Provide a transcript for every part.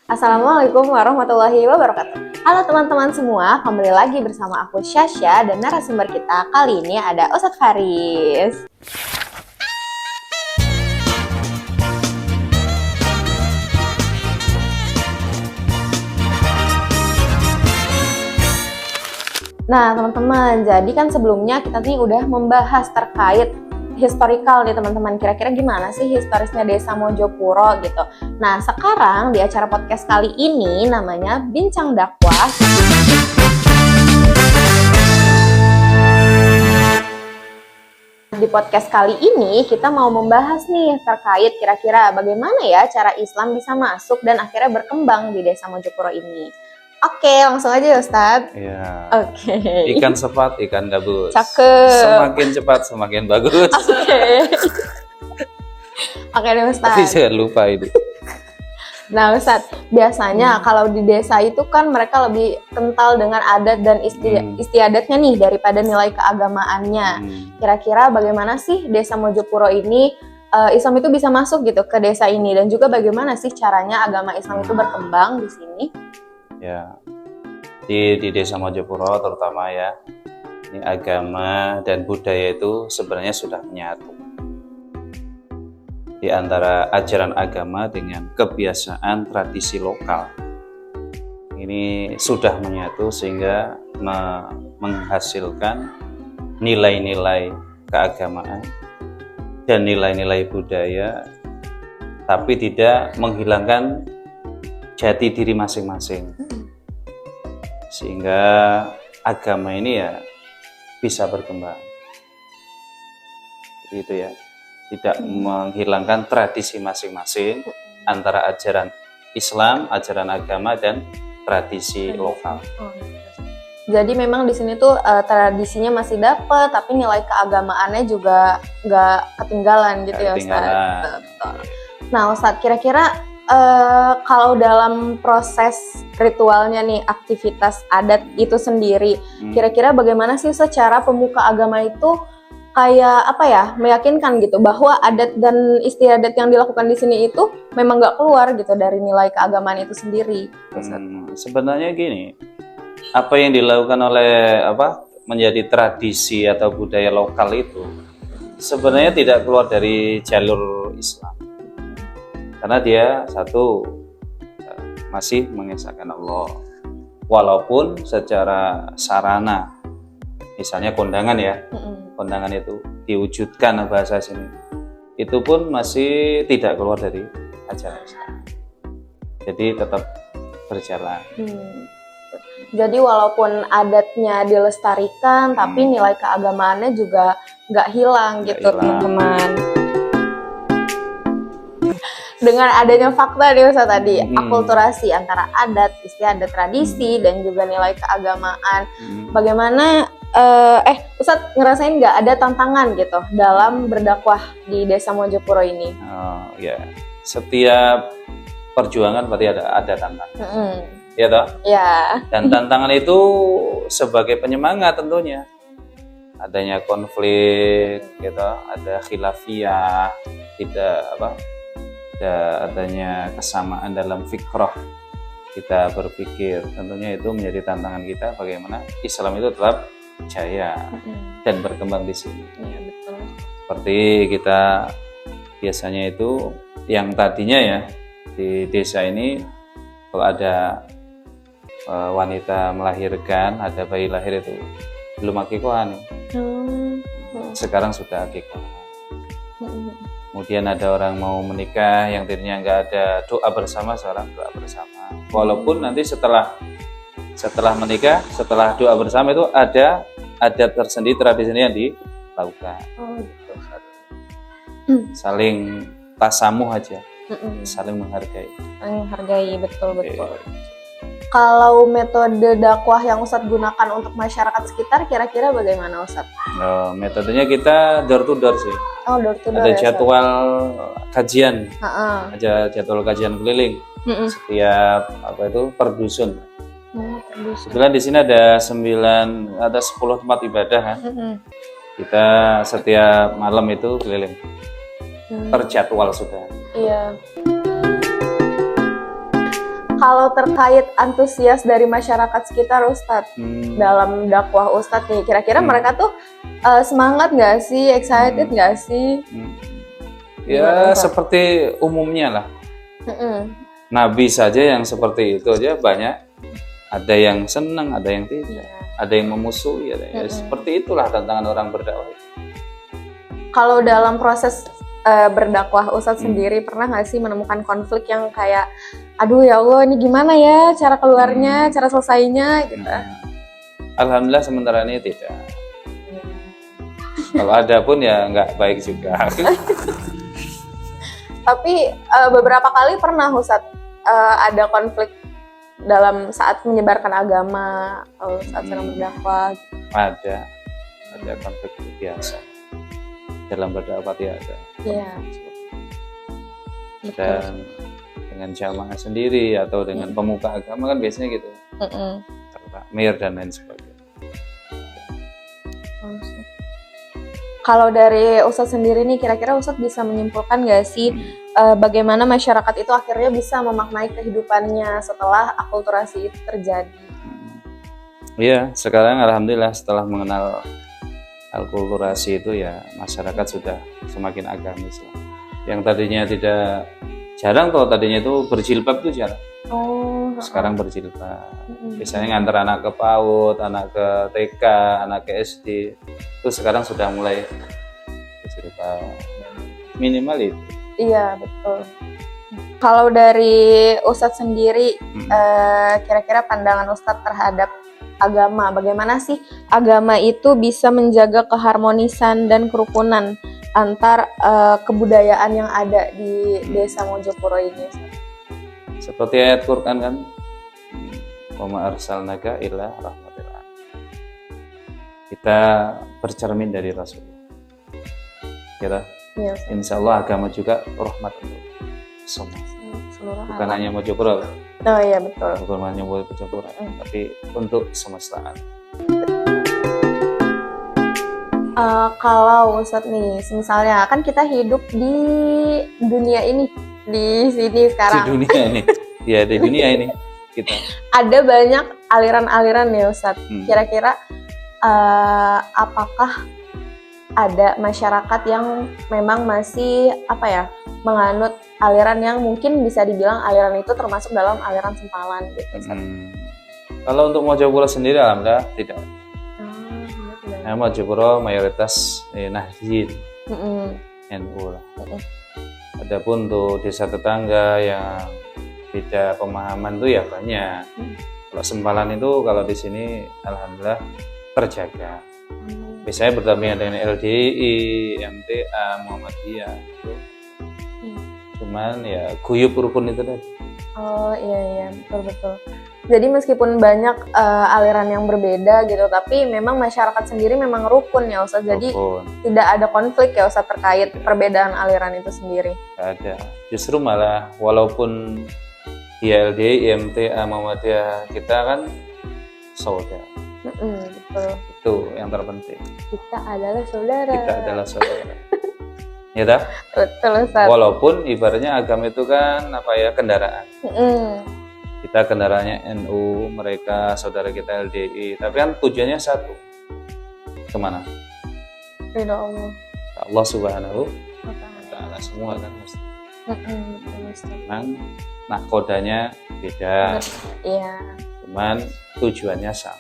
Assalamualaikum warahmatullahi wabarakatuh. Halo teman-teman semua, kembali lagi bersama aku Syasha dan narasumber kita kali ini ada Ustadz Faris. Nah teman-teman, jadi kan sebelumnya kita nih udah membahas terkait historical nih teman-teman, kira-kira gimana sih historisnya Desa Mojopuro gitu. Nah sekarang di acara podcast kali ini namanya Bincang Dakwah. Di podcast kali ini kita mau membahas nih terkait kira-kira bagaimana ya cara Islam bisa masuk dan akhirnya berkembang di Desa Mojopuro ini. Oke, langsung aja ya Ustadz. Iya. Oke. Ikan cepat, ikan gabus. Cakep. Semakin cepat, semakin bagus. Oke. Oke deh Ustadz. Tapi jangan lupa itu. Nah Ustadz, biasanya kalau di desa itu kan mereka lebih kental dengan adat dan istiadatnya nih daripada nilai keagamaannya. Kira-kira bagaimana sih Desa Mojopuro ini Islam itu bisa masuk gitu ke desa ini, dan juga bagaimana sih caranya agama Islam itu berkembang di sini? Ya, di Desa Mojopuro terutama ya, ini agama dan budaya itu sebenarnya sudah menyatu. Di antara ajaran agama dengan kebiasaan tradisi lokal, ini sudah menyatu sehingga menghasilkan nilai-nilai keagamaan dan nilai-nilai budaya, tapi tidak menghilangkan jati diri masing-masing, sehingga agama ini ya bisa berkembang. Jadi itu ya, tidak menghilangkan tradisi masing-masing antara ajaran Islam, ajaran agama, dan tradisi lokal. Jadi memang di sini tuh tradisinya masih dapat, tapi nilai keagamaannya juga nggak ketinggalan gitu ya Ustadz. Nah Ustadz, kira-kira kalau dalam proses ritualnya nih, aktivitas adat itu sendiri, kira-kira bagaimana sih secara pemuka agama itu kayak apa ya, meyakinkan gitu bahwa adat dan istiadat yang dilakukan di sini itu memang nggak keluar gitu dari nilai keagamaan itu sendiri? Sebenarnya gini, apa yang dilakukan oleh menjadi tradisi atau budaya lokal itu sebenarnya tidak keluar dari jalur Islam. Karena dia satu masih mengesahkan Allah, walaupun secara sarana, misalnya kondangan ya, kondangan itu diwujudkan bahasa sini, itu pun masih tidak keluar dari ajaran Islam. Jadi tetap berjalan. Jadi walaupun adatnya dilestarikan, tapi nilai keagamaannya juga nggak hilang gitu teman-teman. Dengan adanya fakta nih Ustaz tadi, akulturasi antara adat, istiadat, tradisi, dan juga nilai keagamaan. Bagaimana, Ustaz ngerasain nggak ada tantangan gitu dalam berdakwah di Desa Mojopuro ini? Oh ya, setiap perjuangan berarti ada tantangan, ya toh? Ya. Dan tantangan itu sebagai penyemangat tentunya. Adanya konflik, gitu, ada khilafiyah, adanya kesamaan dalam fikrah kita berpikir, tentunya itu menjadi tantangan kita bagaimana Islam itu tetap jaya dan berkembang di sini. Iya, betul. Seperti kita biasanya itu yang tadinya ya di desa ini kalau ada wanita melahirkan, ada bayi lahir itu belum akikohan. Sekarang sudah akikohan. Kemudian ada orang mau menikah yang tadinya nggak ada doa bersama, sekarang doa bersama. Walaupun nanti setelah menikah, setelah doa bersama itu ada adat tersendiri, tradisi yang dilakukan. Saling tasamuh aja, saling menghargai. Betul. Kalau metode dakwah yang Ustadz gunakan untuk masyarakat sekitar, kira-kira bagaimana Ustadz? Metodenya kita door to door sih. Door to door. Ada jadwal kajian, ada jadwal kajian keliling setiap per dusun. Kebetulan di sini ada 10 tempat ibadah kan. Kita setiap malam itu keliling, terjadwal sudah. Iya. Kalau terkait antusias dari masyarakat sekitar Ustadz dalam dakwah Ustadz nih, kira-kira mereka tuh semangat nggak sih, excited nggak sih? Ya seperti umumnya lah. Nabi saja yang seperti itu aja banyak. Ada yang senang, ada yang tidak, ada yang memusuhi, ada yang seperti itulah tantangan orang berdakwah. Kalau dalam proses berdakwah Ustadz sendiri pernah nggak sih menemukan konflik yang kayak, aduh ya Allah ini gimana ya cara keluarnya, cara selesainya gitu? Alhamdulillah sementara ini tidak. Kalau ada pun ya nggak baik juga. Tapi beberapa kali pernah Ustadz ada konflik dalam saat menyebarkan agama atau saat sedang berdakwah. Ada konflik biasa dalam berdakwah ada. Iya. Dan dengan jamaah sendiri atau dengan pemuka agama kan biasanya gitu. Takmir dan lain sebagainya. Kalau dari Ustadz sendiri nih, kira-kira Ustadz bisa menyimpulkan nggak sih bagaimana masyarakat itu akhirnya bisa memaknai kehidupannya setelah akulturasi itu terjadi? Iya, sekarang alhamdulillah setelah mengenal akulturasi itu ya masyarakat sudah semakin agamis lah. Yang tadinya tidak jarang, kalau tadinya itu berjilbab itu jarang. Sekarang berjilbab. Biasanya ngantar anak ke PAUD, anak ke TK, anak ke SD. Itu sekarang sudah mulai berjilbab. Minimal itu. Iya, betul. Kalau dari Ustadz sendiri, kira-kira pandangan Ustadz terhadap agama, bagaimana sih agama itu bisa menjaga keharmonisan dan kerukunan antar kebudayaan yang ada di Desa Mojopuro ini? Seperti ayat Quran kan, wa ma arsalnaka illa rahmatil alamin. Kita bercermin dari Rasulullah. Kita, insya Allah agama juga rahmat untuk semua. Bukan hanya Mojopuro. Oh iya betul. Bukan hanya Mojopuro, tapi untuk semesta alam. Kalau Ustadz nih, misalnya kan kita hidup di dunia ini, di sini sekarang. Di dunia ini, ya di dunia ini kita. Ada banyak aliran-aliran ya Ustadz. Kira-kira apakah ada masyarakat yang memang masih menganut aliran yang mungkin bisa dibilang aliran itu termasuk dalam aliran sempalan gitu? Kalau untuk Mojopuro sendiri alhamdulillah tidak. Mojopuro mayoritas Nahdliyin, NU lah. Adapun untuk desa tetangga yang beda pemahaman itu ya banyak. Kalau sempalan itu kalau di sini alhamdulillah terjaga. Biasanya berdampingan dengan LDI, MTA, Muhammadiyah itu. Cuman ya guyub rukun itu tadi. Oh iya betul. Jadi meskipun banyak aliran yang berbeda gitu, tapi memang masyarakat sendiri memang rukun ya Ustadz. Jadi tidak ada konflik ya Ustadz terkait perbedaan aliran itu sendiri. Tidak ada. Justru malah walaupun di LDI, MTA, Muhammadiyah kita kan saudara. Betul. Itu yang terpenting. Kita adalah saudara. Ya dah. Betul Ustadz. Walaupun ibaratnya agama itu kan kendaraan. Kita kendaraannya NU, mereka saudara kita LDI, tapi kan tujuannya satu. Kemana? Ridho Allah. Allah Subhanahu wa Ta'ala semua kan mesti. Memang kodanya beda. Iya. Cuman tujuannya sama.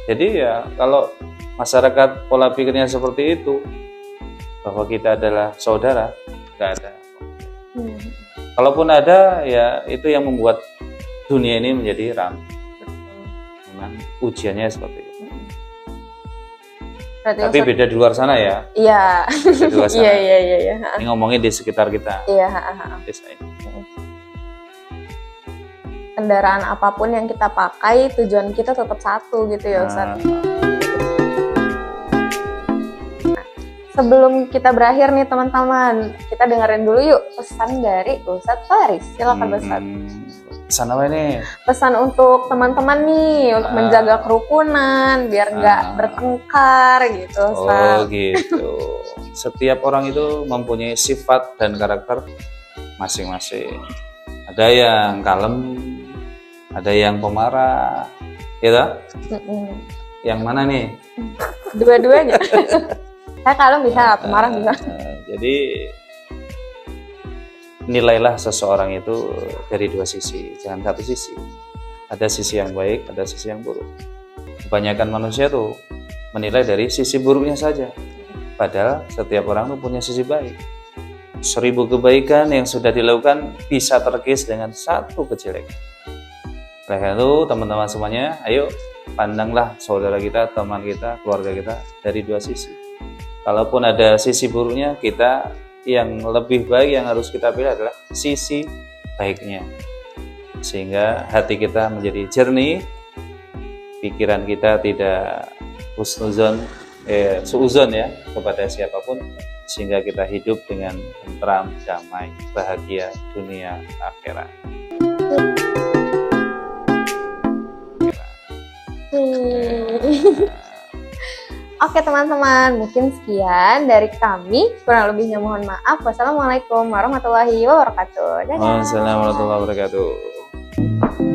Jadi ya kalau masyarakat pola pikirnya seperti itu, bahwa kita adalah saudara, nggak ada. Kalaupun ada, ya itu yang membuat dunia ini menjadi ramai. Memang ujiannya seperti itu. Tapi beda di luar sana ya. Iya. Di luar sana. Iya. Ini ngomongin di sekitar kita. Iya. Desa ini. Kendaraan apapun yang kita pakai, tujuan kita tetap satu gitu ya Ustadz. Sebelum kita berakhir nih teman-teman, kita dengerin dulu yuk pesan dari Ustadz Faris. Silakan Ustadz. Pesan apa ini? Pesan untuk teman-teman nih, untuk menjaga kerukunan, biar nggak bertengkar gitu Ustadz. Oh gitu. Setiap orang itu mempunyai sifat dan karakter masing-masing. Ada yang kalem, ada yang pemarah, gitu. Yang mana nih? Dua-duanya. Saya kalem bisa, pemarah bisa. Jadi nilailah seseorang itu dari dua sisi, jangan satu sisi. Ada sisi yang baik, ada sisi yang buruk. Kebanyakan manusia tuh menilai dari sisi buruknya saja. Padahal setiap orang tuh punya sisi baik. 1000 kebaikan yang sudah dilakukan bisa terkikis dengan satu kejelekan. Oleh karena itu teman-teman semuanya, ayo pandanglah saudara kita, teman kita, keluarga kita dari dua sisi. Kalaupun ada sisi buruknya, kita yang lebih baik yang harus kita pilih adalah sisi baiknya. Sehingga hati kita menjadi jernih, pikiran kita tidak suuzon ya kepada siapapun, sehingga kita hidup dengan tentram, damai, bahagia dunia akhirat. Oke teman-teman, mungkin sekian dari kami. Kurang lebihnya mohon maaf. Wassalamualaikum warahmatullahi wabarakatuh. Wassalamualaikum warahmatullahi wabarakatuh.